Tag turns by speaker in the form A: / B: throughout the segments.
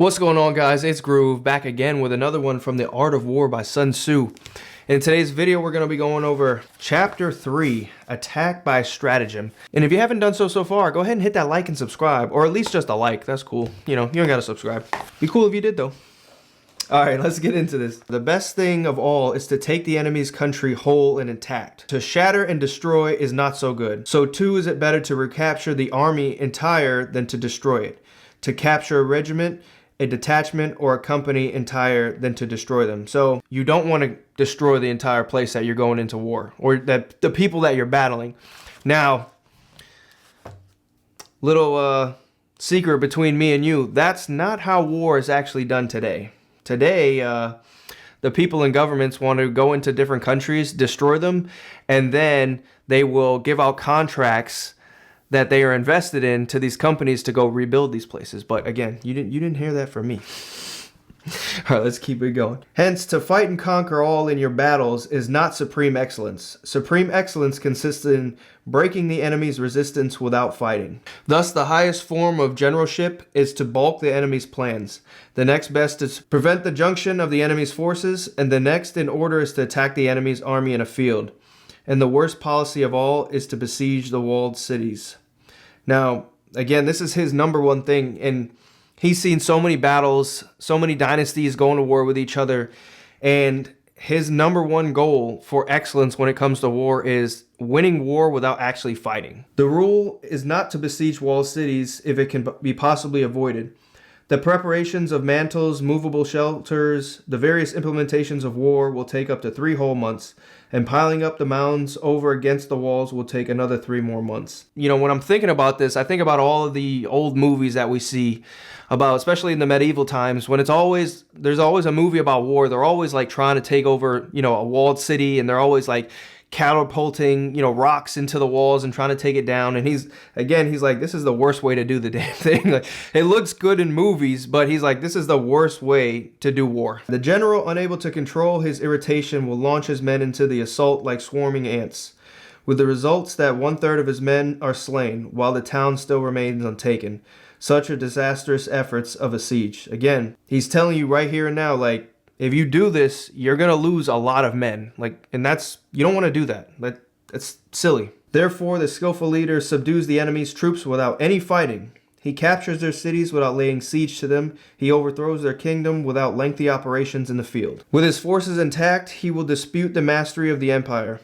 A: What's going on, guys? It's Groove back again with another one from The Art of War by Sun Tzu. In today's video, we're going to be going over Chapter 3, Attack by Stratagem. And if you haven't done so far, go ahead and hit that like and subscribe, or at least just a like. That's cool. You know, you don't got to subscribe. Be cool if you did, though. All right, let's get into this. The best thing of all is to take the enemy's country whole and intact. To shatter and destroy is not so good. So too is it better to recapture the army entire than to destroy it. To capture a regiment, a detachment, or a company entire than to destroy them. So you don't want to destroy the entire place that you're going into war, or that the people that you're battling. Now, little secret between me and you, that's not how war is actually done today. Today, the people in governments want to go into different countries, destroy them, and then they will give out contracts that they are invested in to these companies to go rebuild these places. But again, you didn't hear that from me. All right, let's keep it going. Hence, to fight and conquer all in your battles is not supreme excellence. Supreme excellence consists in breaking the enemy's resistance without fighting. Thus, the highest form of generalship is to balk the enemy's plans. The next best is to prevent the junction of the enemy's forces, and the next in order is to attack the enemy's army in a field. And the worst policy of all is to besiege the walled cities. Now, again, this is his number one thing, and he's seen so many battles, so many dynasties going to war with each other, and his number one goal for excellence when it comes to war is winning war without actually fighting. The rule is not to besiege walled cities if it can be possibly avoided. The preparations of mantles, movable shelters, the various implementations of war will take up to 3 whole months, and piling up the mounds over against the walls will take another 3 more months. You know, when I'm thinking about this, I think about all of the old movies that we see about, especially in the medieval times, when there's always a movie about war. They're always like trying to take over, you know, a walled city, and they're always like catapulting, you know, rocks into the walls and trying to take it down. And he's like, this is the worst way to do the damn thing. Like, it looks good in movies, but he's like, this is the worst way to do war. The general, unable to control his irritation, will launch his men into the assault like swarming ants, with the results that 1/3 of his men are slain, while the town still remains untaken. Such are disastrous efforts of a siege. Again, he's telling you right here and now, like, if you do this, you're going to lose a lot of men. Like, and you don't want to do that. That's silly. Therefore, the skillful leader subdues the enemy's troops without any fighting. He captures their cities without laying siege to them. He overthrows their kingdom without lengthy operations in the field. With his forces intact, he will dispute the mastery of the empire.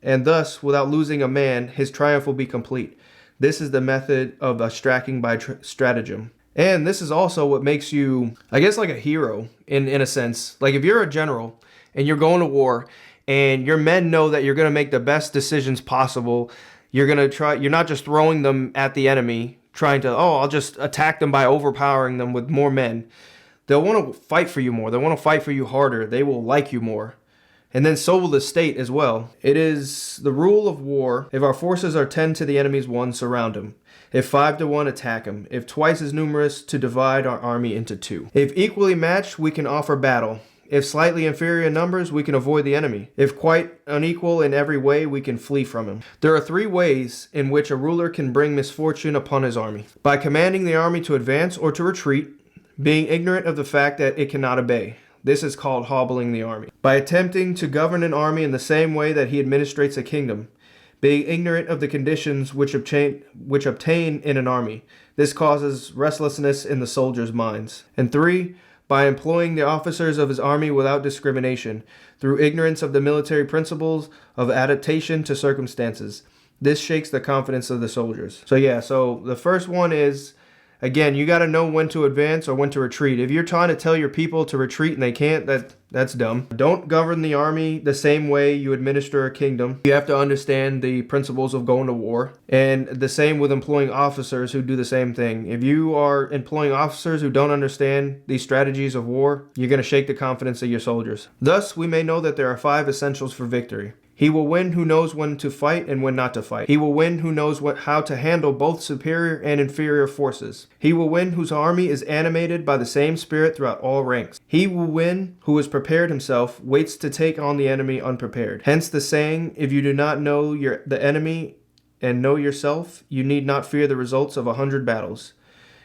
A: And thus, without losing a man, his triumph will be complete. This is the method of extracting by stratagem. And this is also what makes you, I guess, like a hero in a sense. Like, if you're a general and you're going to war and your men know that you're going to make the best decisions possible, you're not just throwing them at the enemy, trying to, I'll just attack them by overpowering them with more men. They'll want to fight for you more. They want to fight for you harder. They will like you more. And then so will the state as well. It is the rule of war. If our forces are 10 to the enemy's 1, surround him. If 5 to 1, attack him. If twice as numerous, to divide our army into 2. If equally matched, we can offer battle. If slightly inferior in numbers, we can avoid the enemy. If quite unequal in every way, we can flee from him. There are 3 ways in which a ruler can bring misfortune upon his army: by commanding the army to advance or to retreat, being ignorant of the fact that it cannot obey. This is called hobbling the army. By attempting to govern an army in the same way that he administrates a kingdom, being ignorant of the conditions which obtain in an army. This causes restlessness in the soldiers' minds. And 3, by employing the officers of his army without discrimination, through ignorance of the military principles of adaptation to circumstances. This shakes the confidence of the soldiers. So the first one is, again, you got to know when to advance or when to retreat. If you're trying to tell your people to retreat and they can't, that's dumb. Don't govern the army the same way you administer a kingdom. You have to understand the principles of going to war. And the same with employing officers who do the same thing. If you are employing officers who don't understand these strategies of war, you're going to shake the confidence of your soldiers. Thus, we may know that there are 5 essentials for victory. He will win who knows when to fight and when not to fight. He will win who knows how to handle both superior and inferior forces. He will win whose army is animated by the same spirit throughout all ranks. He will win who has prepared himself, waits to take on the enemy unprepared. Hence the saying, if you do not know the enemy and know yourself, you need not fear the results of 100 battles.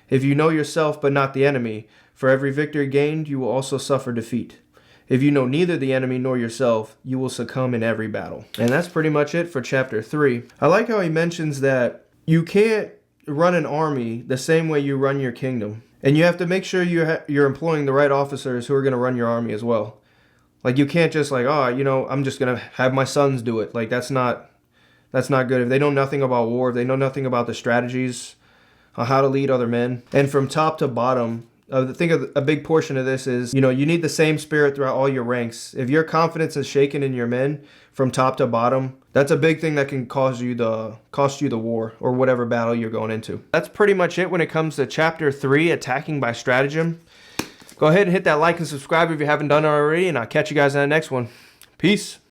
A: If you know yourself but not the enemy, For every victory gained, you will also suffer defeat. If you know neither the enemy nor yourself, you will succumb in every battle. And that's pretty much it for chapter 3. I like how he mentions that you can't run an army the same way you run your kingdom. And you have to make sure you're employing the right officers who are going to run your army as well. Like, you can't just like, oh, you know, I'm just going to have my sons do it. Like, that's not good. If they know nothing about war, if they know nothing about the strategies on how to lead other men. And from top to bottom, I think a big portion of this is, you know, you need the same spirit throughout all your ranks. If your confidence is shaken in your men from top to bottom, that's a big thing that can cost you the war or whatever battle you're going into. That's pretty much it when it comes to chapter 3, attacking by stratagem. Go ahead and hit that like and subscribe if you haven't done it already, and I'll catch you guys in the next one. Peace.